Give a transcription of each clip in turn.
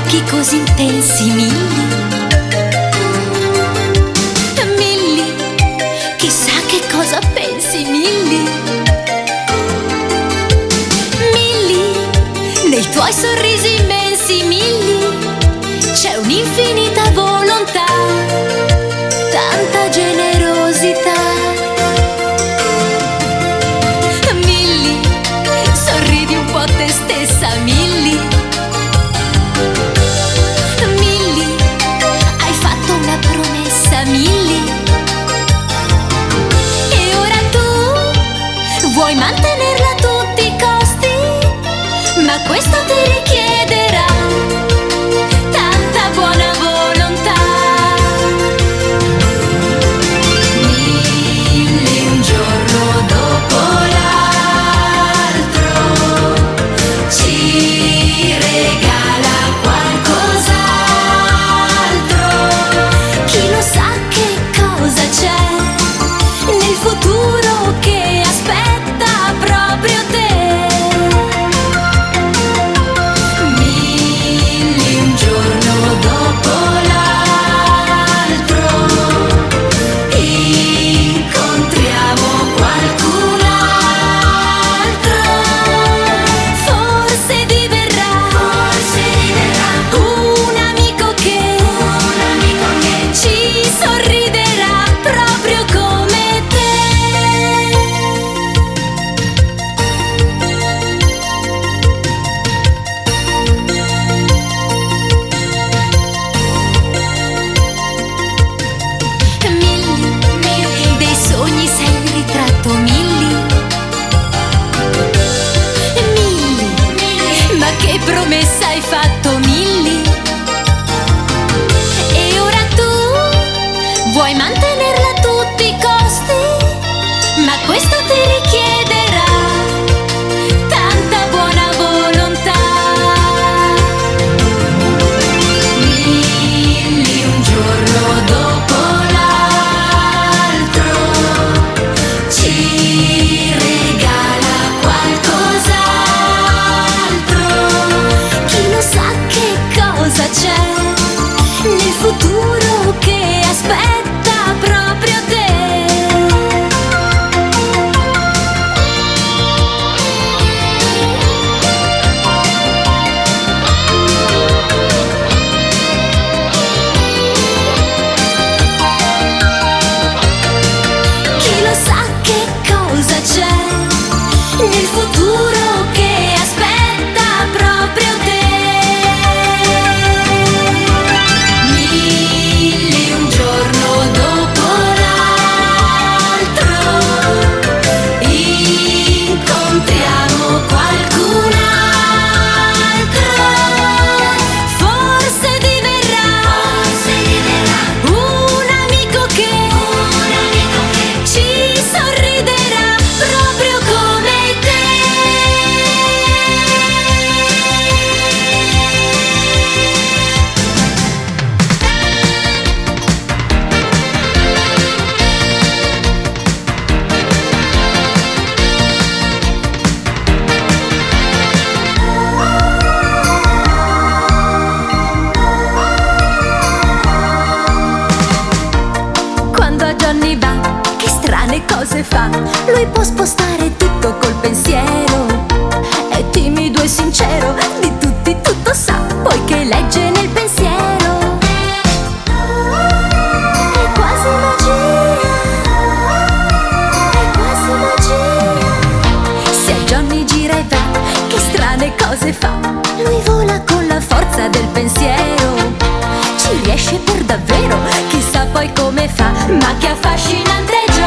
occhi così intensi, Milly. Milly, chissà che cosa pensi, Milly. Milly, nei tuoi sorrisi immensi, Milly, c'è un'infinita volontà, tanta generosità. Milly, sorridi un po' a te stessa, Milly. Milly, hai fatto una promessa, Milly. E ora tu vuoi mantenerla a tutti i costi, ma questo ti richiederà tanta buona volontà. Milly, un giorno dopo l'altro, ci regala qualcos'altro. Chi lo sa che cosa c'è nel futuro che aspetta proprio te. Milly, un giorno dopo l'altro, incontriamo qualcun altro. Forse diverrà un amico che ci sorriderà proprio come te. Milly, dei sogni sei il ritratto, Milly. Milly, ma che promessa hai fatto, Milly? E ora tu vuoi mantenerla a tutti i costi, ma questo ti richiederà tanta buona volontà. Milly, un giorno dopo l'altro, ci regala qualcos'altro. Chi lo sa che cosa c'è nel futuro che aspetta proprio te. Chi lo sa che cosa c'è nel futuro che aspetta proprio te. Milly, un giorno dopo l'altro, incontriamo qualcun altro. Forse diverrà un amico che ci sorriderà proprio come te. Quando a Johnny va, che strane cose fa. Lui può spostare tutto col pensiero, è timido e sincero, di tutti tutto sa, poiché legge nel pensiero. È quasi magia, è quasi magia. Se a Johnny gira e va, che strane cose fa. Lui vola con la forza del pensiero, ci riesce per davvero, chissà poi come fa, ma che affascinante è Johnny.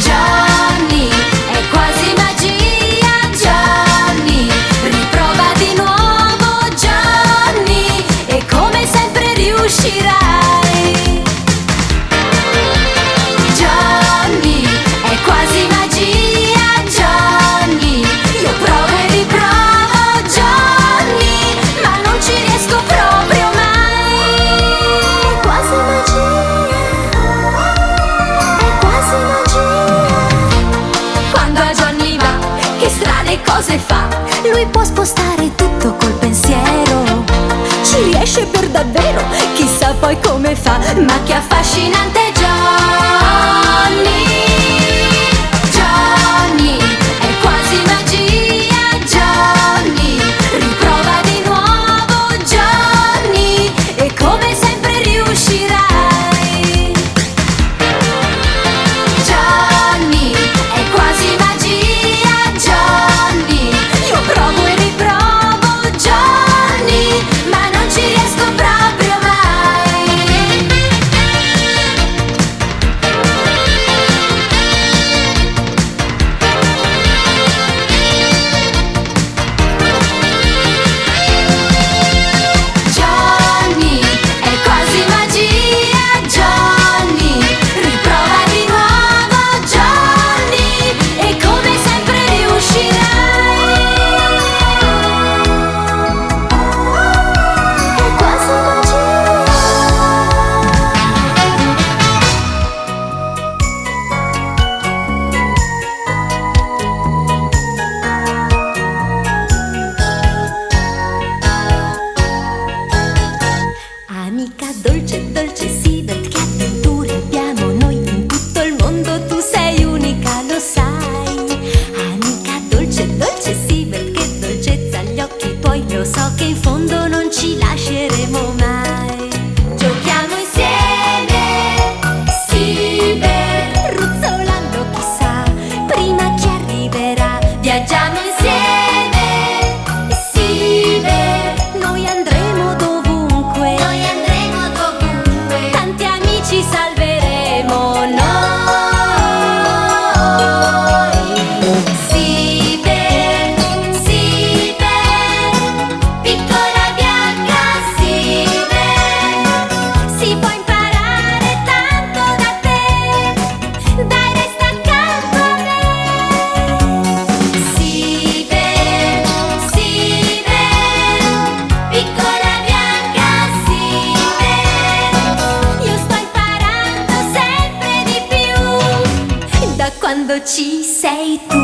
Johnny, è quasi magia, Johnny, riprova di nuovo, Johnny, e come sempre riuscirai. Johnny, è quasi magia, Johnny, io provo e riprovo, Johnny, ma non ci riesco proprio mai. Quasi magia. può spostare tutto col pensiero. Ci riesce per davvero, chissà poi come fa, ma che affascinante è Johnny. Johnny è quasi magia, Johnny riprova di nuovo, Johnny, e come sempre riuscirai. Johnny è quasi magia, Johnny, io provo e riprovo, Johnny, ma non ci riesco proprio mai. Johnny è quasi magia, Johnny riprova di nuovo, Johnny, e come sempre riuscirai. È quasi magia. Amica dolce, dolce Seabird, che avventure abbiamo noi in tutto il mondo, tu sei unica, lo sai. Amica dolce, dolce Seabird, che dolcezza agli occhi tuoi, lo so che in fondo non ci lasceremo mai. Giochiamo insieme, Seabird, ruzzolando chissà prima chi arriverà. Viaggiamo insieme, Seabird, noi andremo dovunque, tanti amici salveremo noi. Seabird, Seabird, piccola bianca Seabird, si può imparare tanto da te, dai resta accanto a me. Seabird, Seabird, piccola bianca Seabird, io sto imparando sempre di più da quando ci sei tu.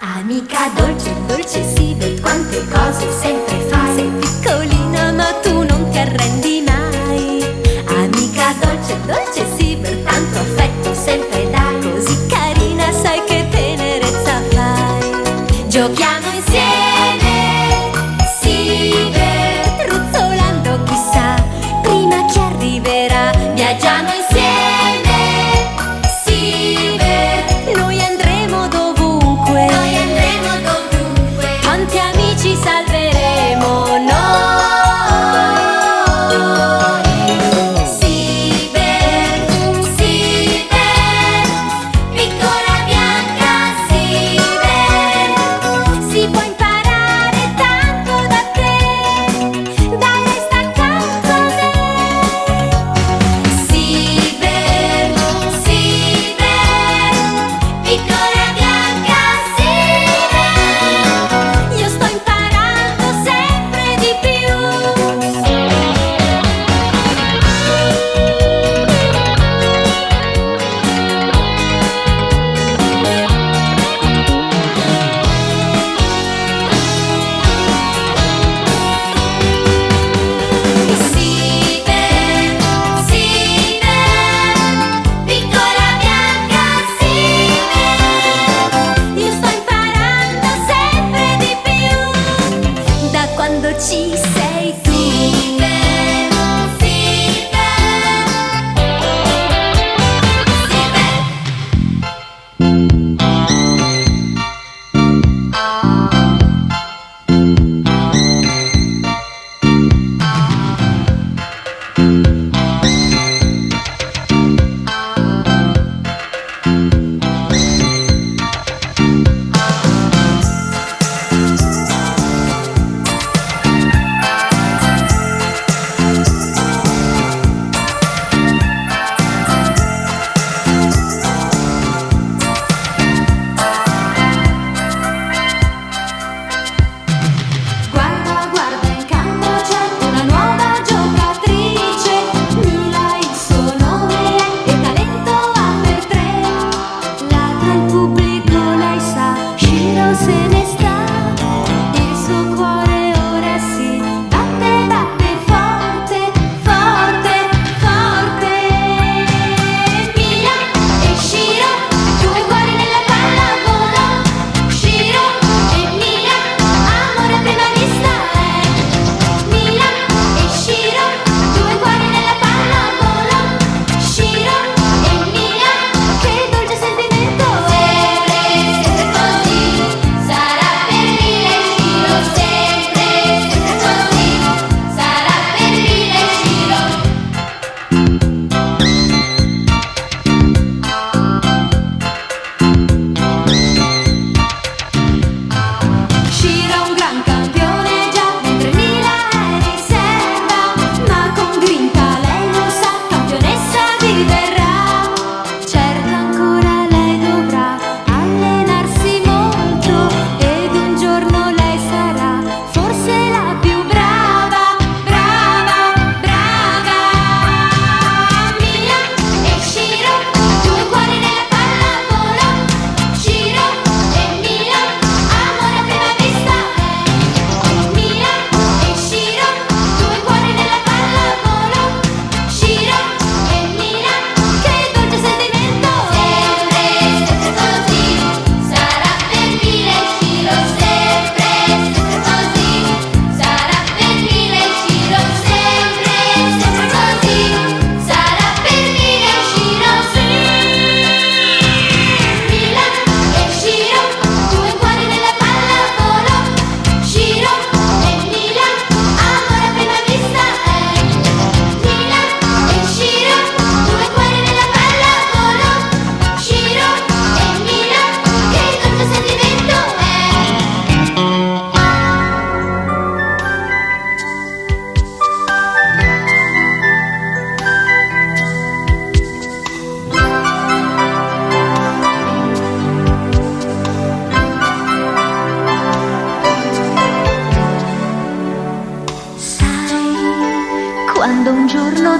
Amica dolce, dolce Seabird, quante cose sempre fai. Sei piccolina ma tu non ti arrendi mai. Amica dolce, dolce Seabird, tanto affetto sempre dai, così carina sai che tenerezza fai. Giochiamo insieme,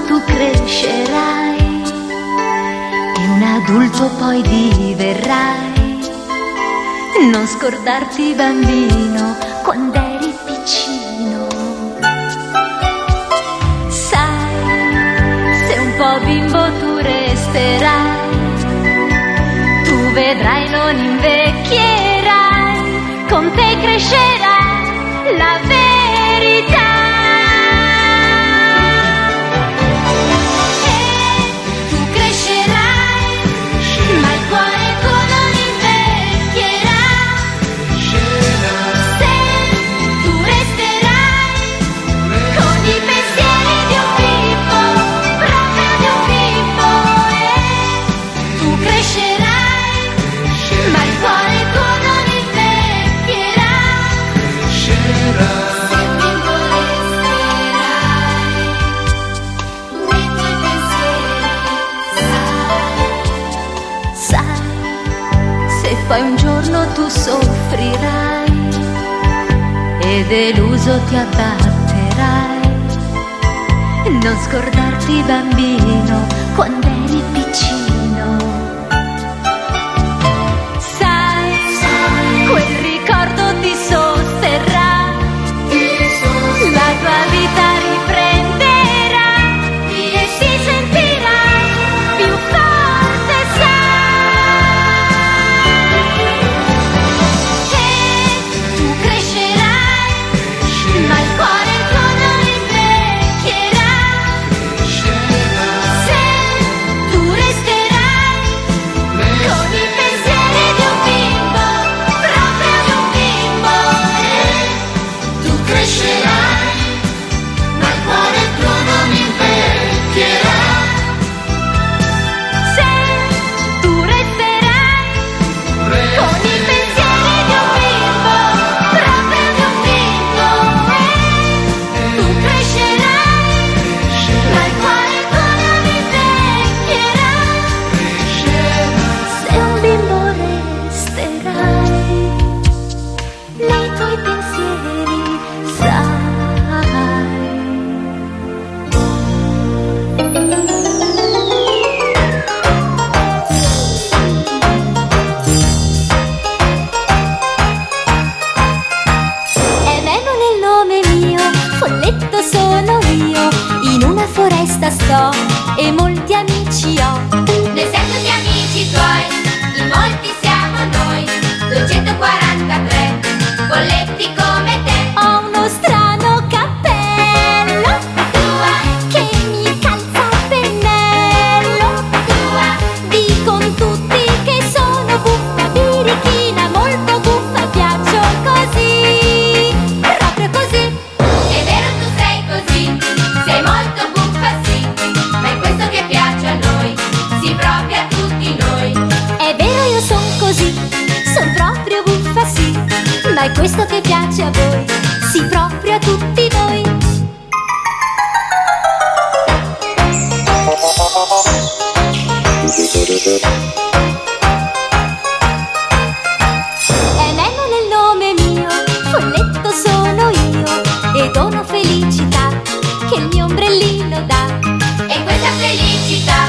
tu crescerai e un adulto poi diverrai. Non scordarti bambino quando eri piccino. Sai, se un po' bimbo tu resterai, tu vedrai non invecchierai, con te crescerà la verità. E tu crescerai, ma il cuore tuo non invecchierà. Se tu resterai con i pensieri di un bimbo, proprio di un bimbo. E tu crescerai, ma il cuore tuo non invecchierà. Se un bimbo resterai nei tuoi pensieri, sai, se poi un giorno tu soffrirai e deluso ti abbatterai, non scordarti bambino quando eri piccino. Sai, quel ricordo ti sosterrà, la tua vita riprenderà e ti sentirai più forte, sai. E tu crescerai, ma il cuore tuo non invecchierà. Se tu resterai con i pensieri di un bimbo, proprio di un bimbo. E tu crescerai, ma il cuore tuo non invecchierà. Se tu resterai con i pensieri di un bimbo, proprio di un bimbo. E tu crescerai, ma il cuore tuo non invecchierà. Se un bimbo resterai nei tuoi pensieri, sai. Memo nel nome mio, folletto sono io, in una foresta sto e molti amici ho. Ne sento di amici tuoi, in molti siamo noi, 243 folletti come te. Ho uno strano cappello Tua, che mi calza a pennello. tua, Dicon tutti che sono buffa, birichina, molto buffa, piaccio così, proprio così. è vero tu sei così, sei molto buffa sì, ma è questo che piace a noi, sì proprio a tutti noi. È vero io son così, son proprio buffa sì, ma è questo che piace a voi, sì proprio a tutti noi. È Memo nel nome mio, folletto sono io e dono felicità che il mio ombrellino dà. E questa felicità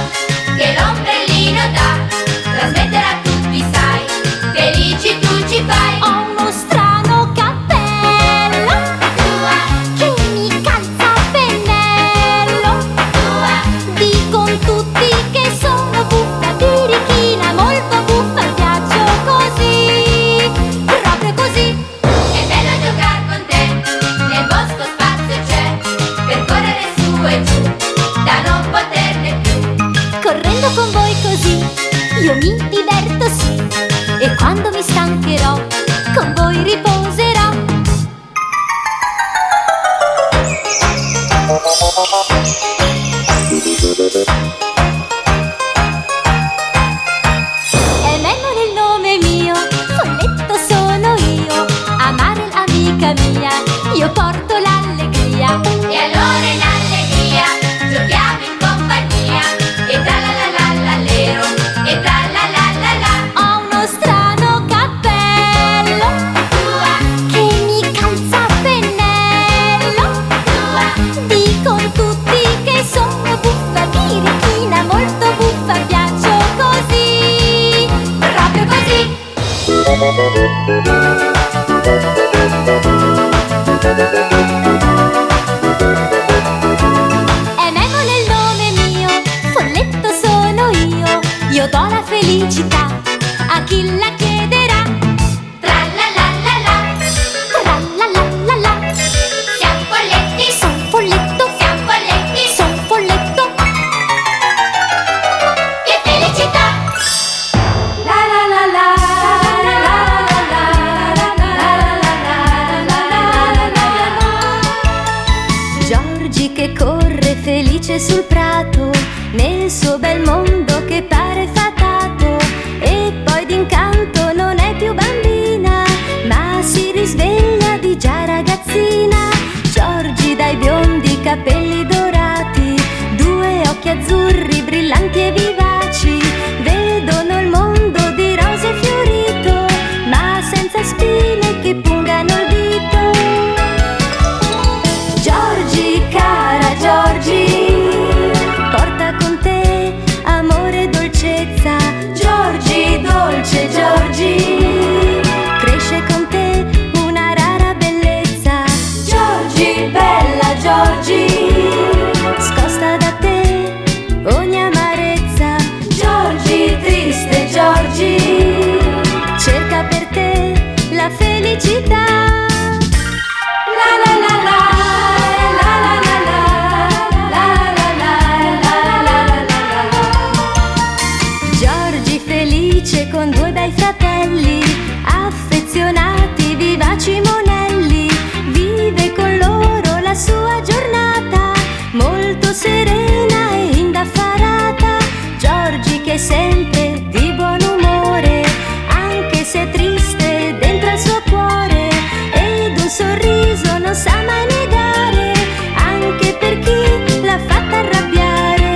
che l'ombrellino dà, trasmettere a tutti sai, felici tu ci fai. Ho uno strano cappello Tua, che mi calza a pennello. tua, Dicon tutti che sono buffa, birichina, molto buffa, piaccio così, proprio così. è bello giocare con te, nel bosco spazio c'è, per correre su e giù, da non poterne più. Correndo con voi così, io mi diverto sì, e quando mi stancherò, con voi riposerò. È Memo nel nome mio, folletto sono io, amare l'amica mia, io porto l'allegria. E allora in allegria giochiamo in compagnia, e tra la la la la lero, e tra la la la la. Ho uno strano cappello Tua, che mi calza a pennello. tua, Dicon tutti che sono felicità a chi la chiederà. Tra la la la la, Tra la la la la, siamo folletti, son folletto, siamo folletti, son folletto. che felicità! La la la la, la la la la, la la la la. Giorgi che corre felice sul prato, nel suo bel mondo che pare fatato, e poi d'incanto non è più bambina, ma si risveglia di già ragazzina. Giorgi dai biondi capelli dorati, due occhi azzurri brillanti e vivaci, vedono il mondo di rose fiorito, ma senza spine che pungano il dito. Giorgi, cara Giorgi, porta con te amore e dolcezza. Giorgi, dolce Giorgi, cresce con te una rara bellezza. Giorgi, bella Giorgi, scosta da te ogni amarezza. Giorgi, triste Giorgi, cerca per te la felicità. La la la la, la la la la, la la la la, la la la. Giorgi felice con due bei fratelli, affezionati, vivaci monelli, vive con loro la sua giornata, molto serena e indaffarata. Giorgi che è sempre di buon umore, anche se è triste dentro il suo cuore, ed un sorriso non sa mai negare, anche per chi l'ha fatta arrabbiare.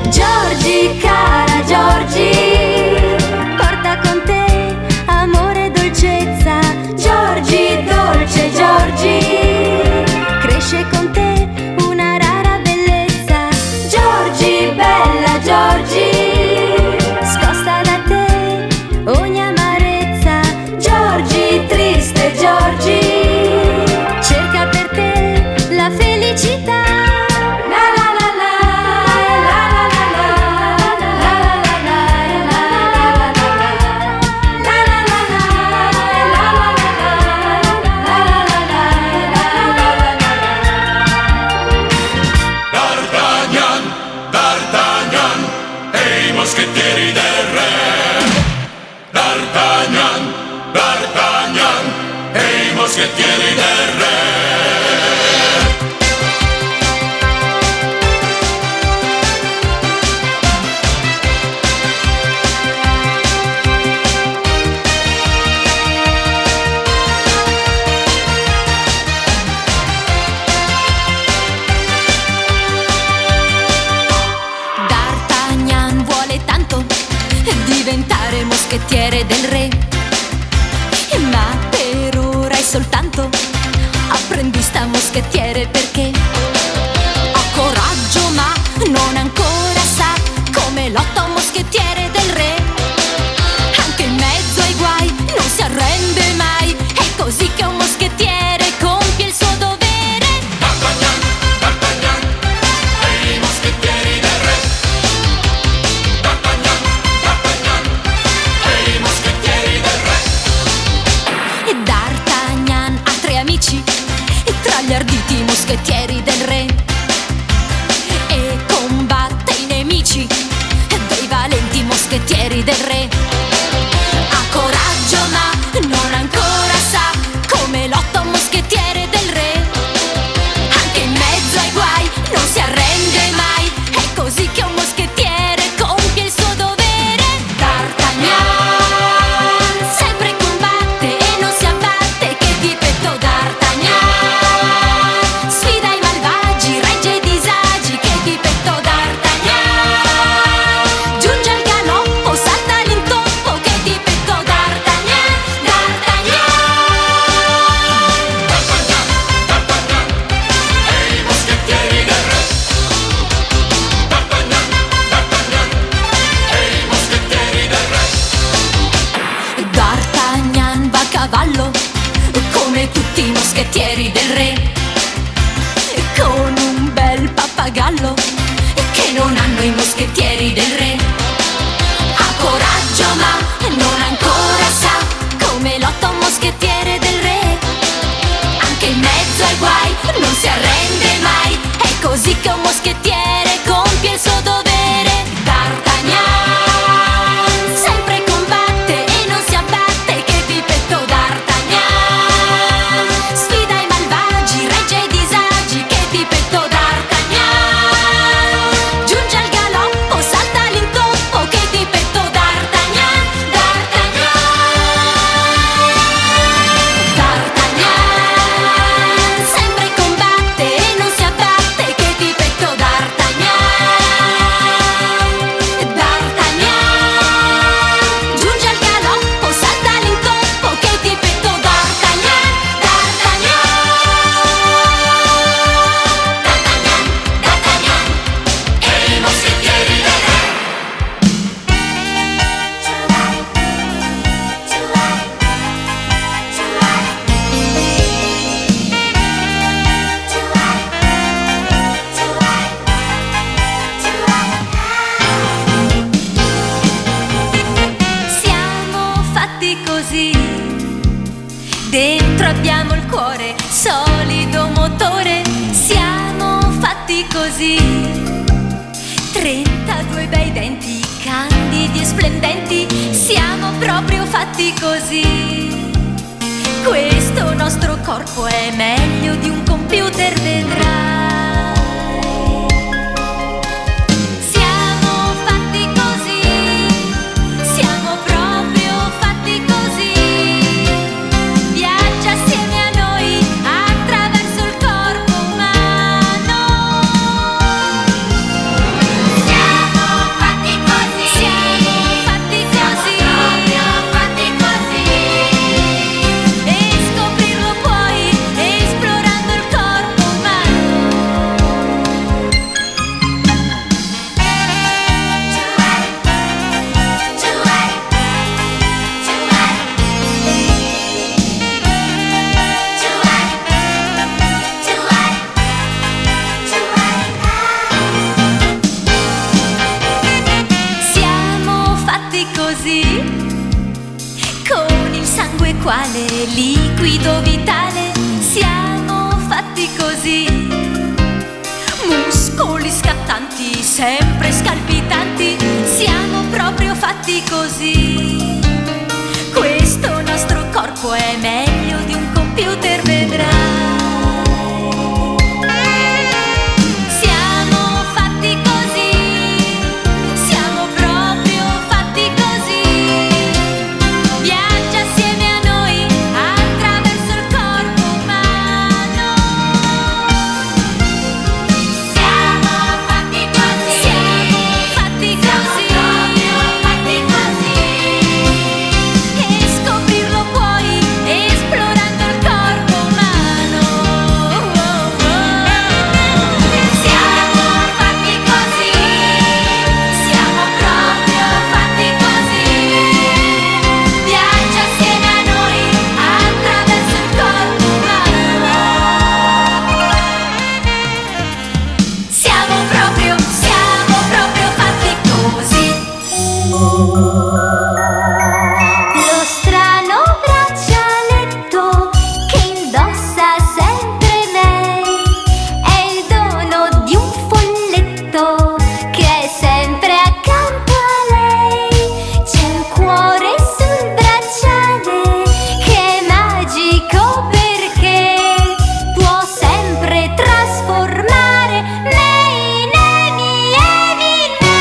Giorgi, cara Giorgi, porta con te amore e dolcezza. Giorgi, dolce Giorgi, cresce con te una rara bellezza. Giorgi, bella Giorgi, scosta da te ogni amarezza. Giorgi, triste Giorgi, cerca per te la felicità. La la la la, la la la la, la la la la, la la la la, la la la la, la la la la, la la la la. D'Artagnan, D'Artagnan, e i moschettieri del re. D'Artagnan, D'Artagnan, e i moschettieri del re. D'Artagnan vuole tanto diventare moschettiere del re, ma per ora è soltanto apprendista moschettiere, perché ha coraggio ma non ancora sa come lotta un moschettiere del re. Anche in mezzo ai guai non si arrende mai, è così che un moschettiere compie il suo dovere. D'Artagnan, D'Artagnan, e i moschettieri del re. D'Artagnan, D'Artagnan, e i moschettieri così. 32 bei denti, candidi e splendenti, siamo proprio fatti così. Questo nostro corpo è meglio di un computer, vedrai. Siamo fatti così, siamo proprio fatti così. Viaggia assieme a noi attraverso il corpo umano. Siamo fatti così, Siamo fatti così, proprio fatti così. e scoprirlo puoi esplorando il corpo umano. Siamo fatti così, con il sangue quale liquido vitale. Siamo fatti così, muscoli scattanti, sempre scalpitanti. Siamo proprio fatti così. Questo nostro corpo è meglio di un computer, vedrai. Siamo fatti così, siamo proprio fatti così. Viaggia assieme a noi attraverso il corpo umano. Siamo fatti così, Siamo fatti così, proprio fatti così. e scoprirlo puoi esplorando il corpo umano. Siamo fatti così, siamo proprio fatti così. Viaggia assieme a noi attraverso il corpo umano. Siamo proprio fatti così. Lo strano braccialetto che indossa sempre lei è il dono di un folletto che è sempre accanto a lei. C'è un cuore sul bracciale che è magico perché può sempre trasformare me in Emi, Emi, me.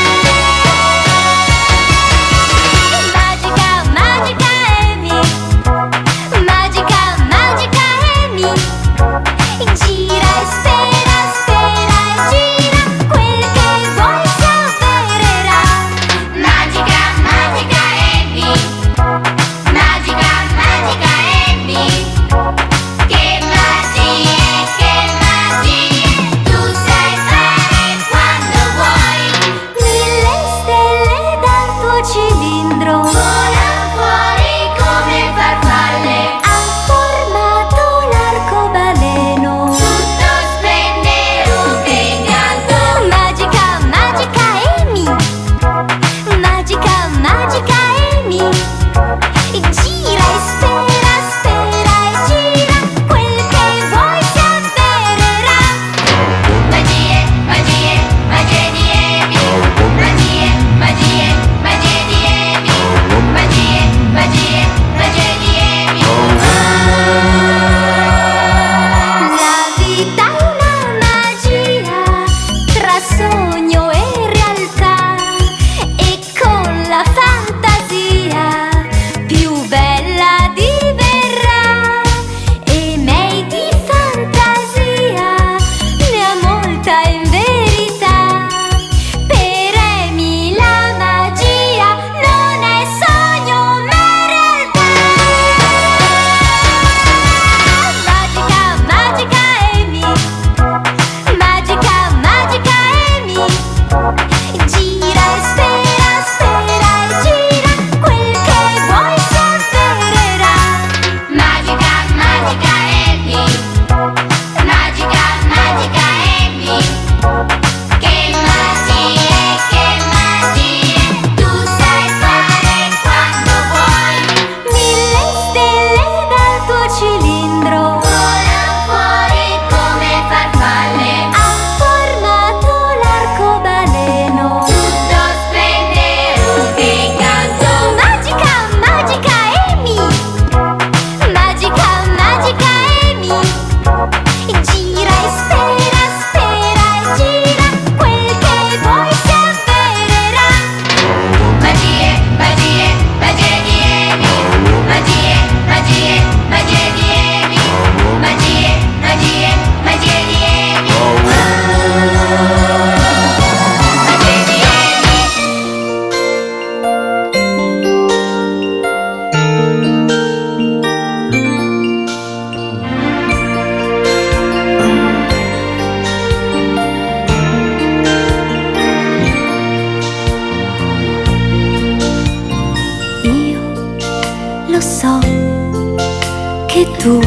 tu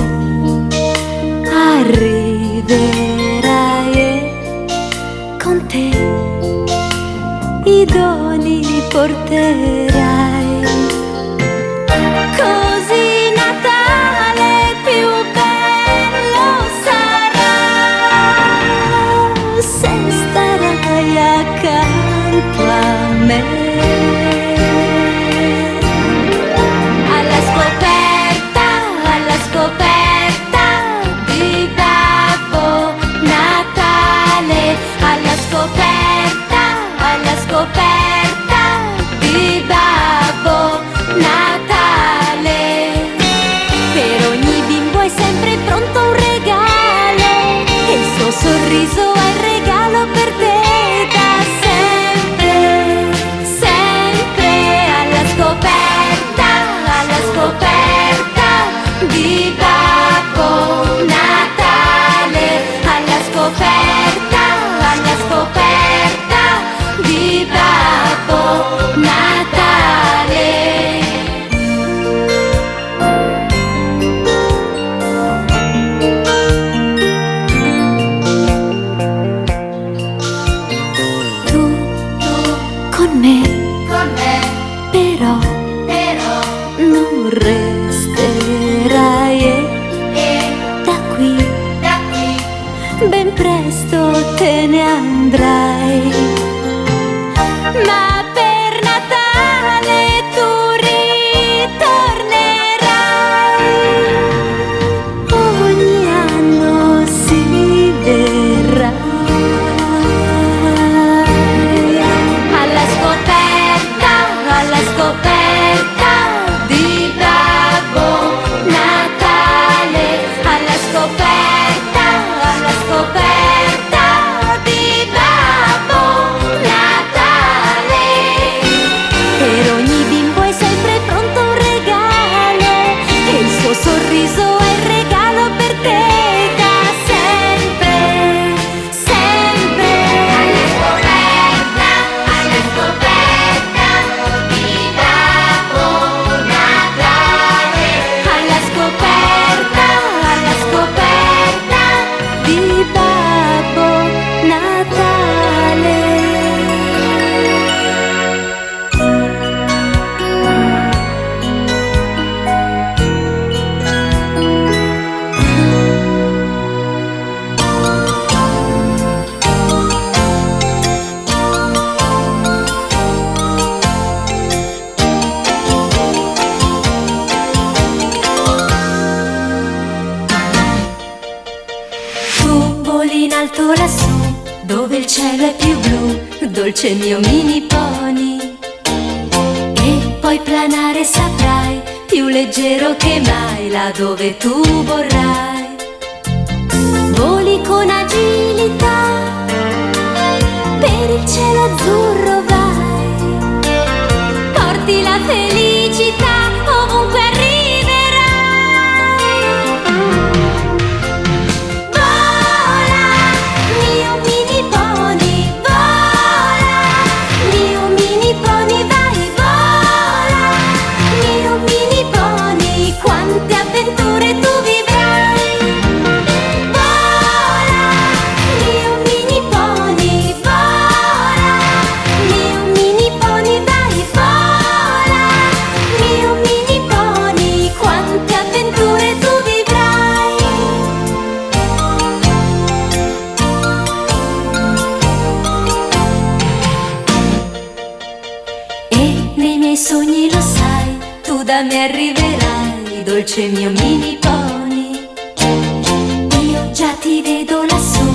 arriverai e con te i doni porterai. Così Natale più bello sarà se starai accanto a me. Alla scoperta di Babbo Natale, alla scoperta di Babbo Natale. Per ogni bimbo è sempre pronto un regalo e il suo sorriso è il regalo per te da sempre, sempre. Alla scoperta di Babbo Natale, alla scoperta di Babbo Natale. Tu con me, però non resterai e da qui ben presto te ne andrai. Ma per Natale tu ritornerai, ogni anno si verrà. Alla scoperta di Babbo Natale, alla scoperta di Babbo Natale. Per ogni bimbo è sempre pronto un regalo e il suo sorriso è il regalo per te da sempre, sempre. Alla scoperta di Babbo Natale, alla scoperta di Babbo Natale. Tu voli in alto lassù, dove il cielo è più blu, dolce mio mini pony. E poi planare saprai, più leggero che mai, là dove tu vorrai. Voli con agilità, per il cielo azzurro vai, porti la felicità ovunque arriverai. Vola, mio mini pony, vola, mio mini pony, vai, vola, mio mini pony, quante avventure tu vivrai. Vola, mio mini pony, vola, mio mini pony, vai, vola, mio mini pony, quante avventure tu vivrai. E nei miei sogni lo sai, tu da me arriverai, dolce mio mini pony. Io già ti vedo lassù,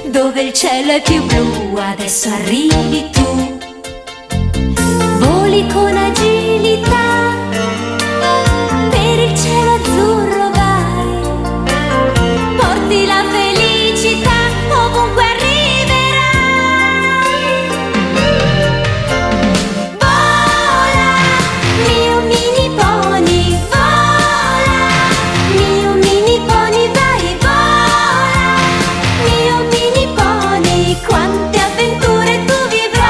dove il cielo è più blu, adesso arrivi tu. Voli con agilità, per il cielo azzurro vai, porti la felicità ovunque arriverai. Vola, mio mini pony, vola, mio mini pony, vai, vola, mio mini pony, quante avventure tu vivrai.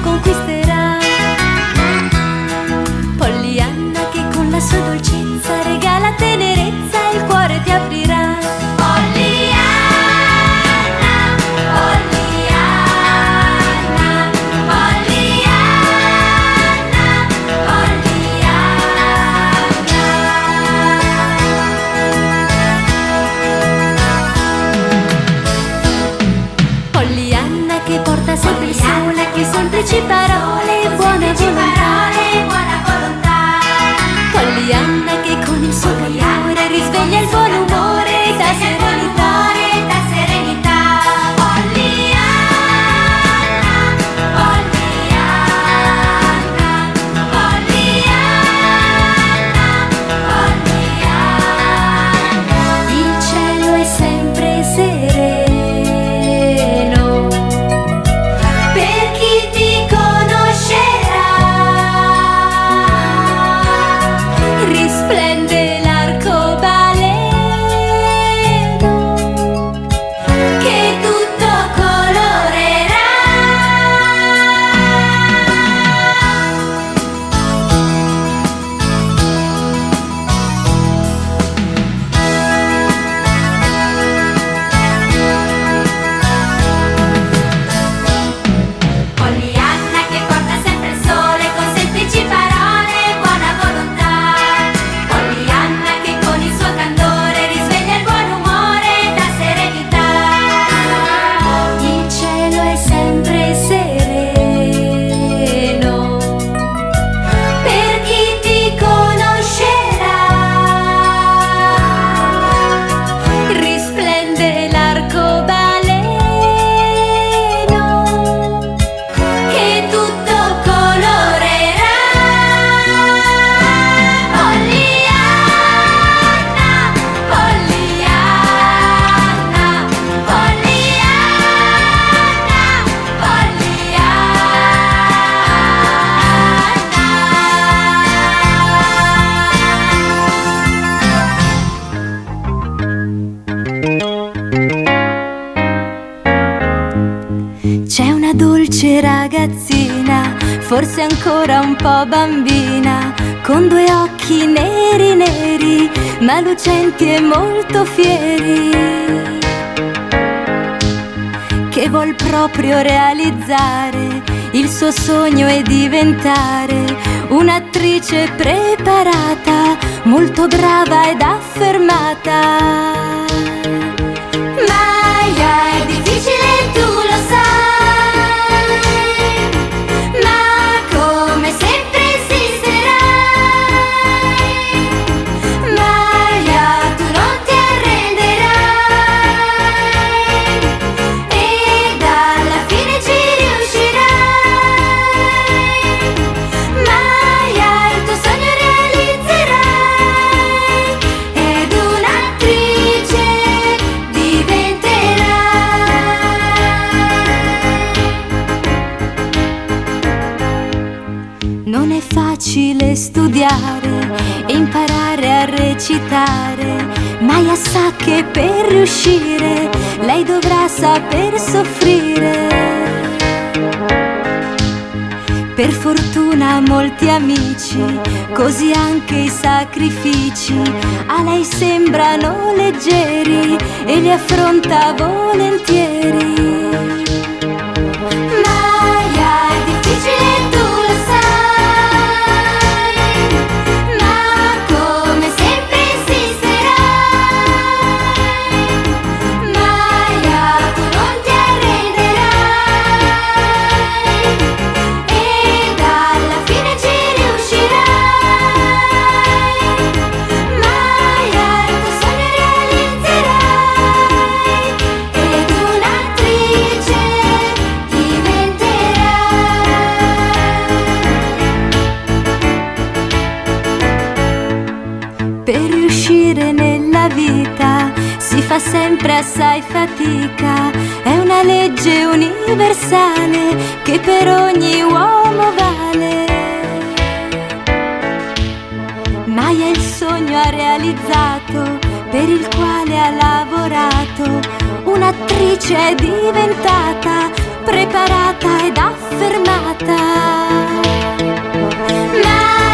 conquisterà. Pollyanna che con la sua dolcezza regala tenerezza e il cuore ti aprirà. Che porta sempre il sole, che semplici parole e buona volontà. Pollyanna che con il suo calore risveglia il buon umore e dà serenità. Il cielo è sempre sereno per chi ti conoscerà. Risplende l'arcobaleno che tutto colorerà. Pollyanna che porta sempre il sole con semplici parole e buona volontà. Pollyanna che con il suo candore risveglia il buon umore e dà serenità. Il cielo è sempre sereno per chi ti conoscerà. Risplende l'arcobaleno che tutto colorerà. Pollyanna, Pollyanna, Pollyanna, C'è una dolce ragazzina, forse ancora un po' bambina, con due occhi neri neri, ma lucenti e molto fieri, che vuol proprio realizzare il suo sogno e diventare un'attrice preparata, molto brava ed affermata. Maya è difficile, tu lo sai, ma come sempre esisterai. Maya, tu non ti arrenderai ed alla fine ci riuscirai. Maya, il tuo sogno realizzerai ed un'attrice diventerai. Non è facile studiare e imparare a recitare. Maya sa che per riuscire lei dovrà saper soffrire. Per fortuna molti amici, così anche i sacrifici a lei sembrano leggeri e li affronta volentieri. Maya è difficile, tu lo sai, ma come sempre esisterai. Maya, tu non ti arrenderai ed alla fine ci riuscirai. Maya, il tuo sogno realizzerai ed un'attrice diventerai. Per riuscire nella vita si fa sempre assai fatica, è una legge universale che per ogni uomo vale. Maya il sogno ha realizzato, per il quale ha lavorato, un'attrice è diventata, preparata ed affermata. Ma